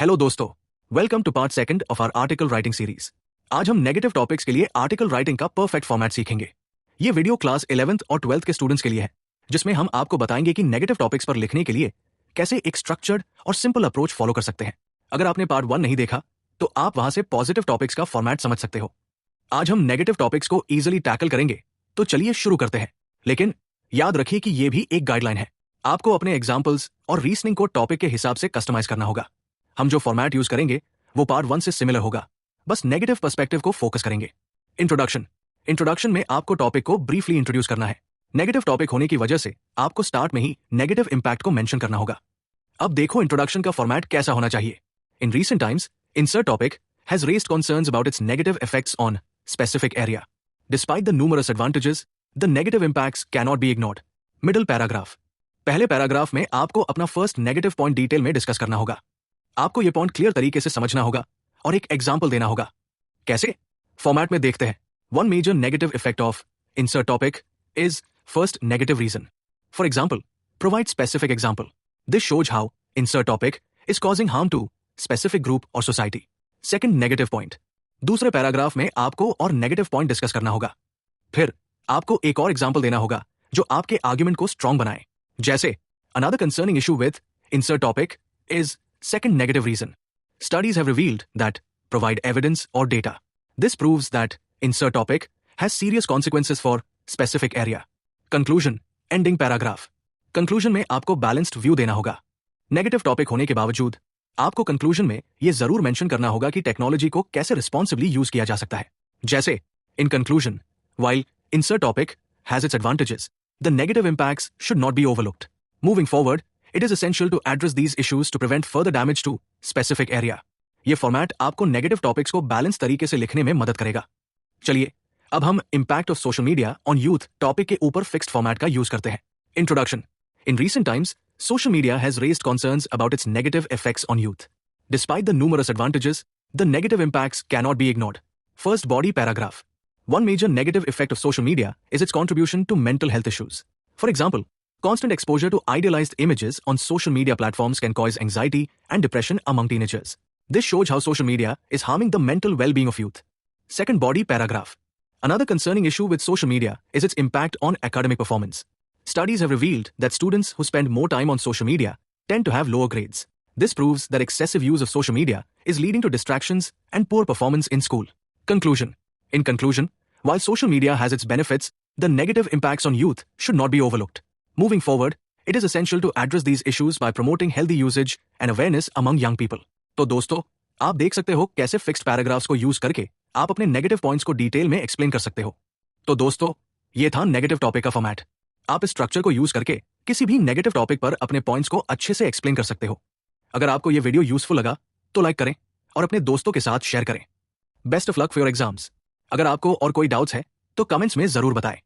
Hello दोस्तों, welcome to part second of our article writing series. आज हम negative topics के लिए आर्टिकल राइटिंग का परफेक्ट फॉर्मेट सीखेंगे। ये वीडियो क्लास 11th और 12th के स्टूडेंट्स के लिए है, जिसमें हम आपको बताएंगे कि नेगेटिव टॉपिक्स पर लिखने के लिए कैसे एक स्ट्रक्चर्ड और सिंपल अप्रोच फॉलो कर सकते हैं। अगर आपने पार्ट 1 नहीं देखा तो आप वहां से पॉजिटिव टॉपिक्स का फॉर्मेट समझ सकते हो। आज हम नेगेटिव टॉपिक्स को ईजिली टैकल करेंगे, तो चलिए शुरू करते हैं। लेकिन याद रखिए कि यह भी एक गाइडलाइन है। आपको अपने एग्जाम्पल्स और रीजनिंग को टॉपिक के हिसाब से कस्टमाइज करना होगा। हम जो फॉर्मेट यूज करेंगे वो पार्ट 1 से सिमिलर होगा, बस नेगेटिव पर्सपेक्टिव को फोकस करेंगे। इंट्रोडक्शन में आपको टॉपिक को ब्रीफली इंट्रोड्यूस करना है। नेगेटिव टॉपिक होने की वजह से आपको स्टार्ट में ही नेगेटिव इंपैक्ट को मेंशन करना होगा। अब देखो इंट्रोडक्शन का फॉर्मेट कैसा होना चाहिए। In recent times, insert topic has raised concerns about its negative effects on specific area. Despite the numerous advantages, the negative impacts cannot be ignored. Middle paragraph. पहले पैराग्राफ में आपको अपना फर्स्ट नेगेटिव पॉइंट डिटेल में discuss करना होगा। आपको यह point clear तरीके से समझना होगा और एक एग्जाम्पल देना होगा। कैसे? फॉर्मेट में देखते हैं। One major negative effect of insert topic is first negative reason. For example, provide specific example. This shows how insert topic is causing harm to specific group or society. Second negative point. दूसरे paragraph में आपको और negative point discuss करना होगा। फिर आपको एक और एग्जाम्पल देना होगा जो आपके आर्ग्यूमेंट को स्ट्रॉन्ग बनाए। जैसे, another concerning issue with insert topic is second negative reason. Studies have revealed that provide evidence or data. This proves that insert topic has serious consequences for specific area. Conclusion, ending paragraph. Conclusion में आपको balanced view देना होगा। Negative topic होने के बावजूद आपको conclusion में यह जरूर मेंशन करना होगा कि टेक्नोलॉजी को कैसे रिस्पॉन्सिबली यूज किया जा सकता है। जैसे, in conclusion, while insert topic has its advantages, the negative impacts should not be overlooked. Moving forward, it is essential to address these issues to prevent further damage to specific area. ये format आपको negative topics को balance तरीके से लिखने में मदद करेगा। चलिए, अब हम impact of social media on youth topic के ऊपर फिक्स्ड फॉर्मेट का यूज करते हैं। Introduction. In recent times, social media has raised concerns about its negative effects on youth. Despite the numerous advantages, the negative impacts cannot be ignored. First body paragraph. One major negative effect of social media is its contribution to mental health issues. For example, constant exposure to idealized images on social media platforms can cause anxiety and depression among teenagers. This shows how social media is harming the mental well-being of youth. Second body paragraph. Another concerning issue with social media is its impact on academic performance. Studies have revealed that students who spend more time on social media tend to have lower grades. This proves that excessive use of social media is leading to distractions and poor performance in school. Conclusion. In conclusion, while social media has its benefits, the negative impacts on youth should not be overlooked. Moving forward, it is essential to address these issues by promoting healthy usage and awareness among young people. तो दोस्तों, आप देख सकते हो कैसे fixed paragraphs को use करके आप अपने नेगेटिव पॉइंट्स को डिटेल में एक्सप्लेन कर सकते हो। तो दोस्तों, ये था नेगेटिव टॉपिक का फॉर्मेट। आप इस स्ट्रक्चर को यूज करके किसी भी नेगेटिव टॉपिक पर अपने पॉइंट्स को अच्छे से एक्सप्लेन कर सकते हो। अगर आपको यह वीडियो यूजफुल लगा तो लाइक करें और अपने दोस्तों के साथ शेयर करें। Best of luck for your exams. अगर आपको और कोई डाउट्स है तो कमेंट्स में जरूर बताएं।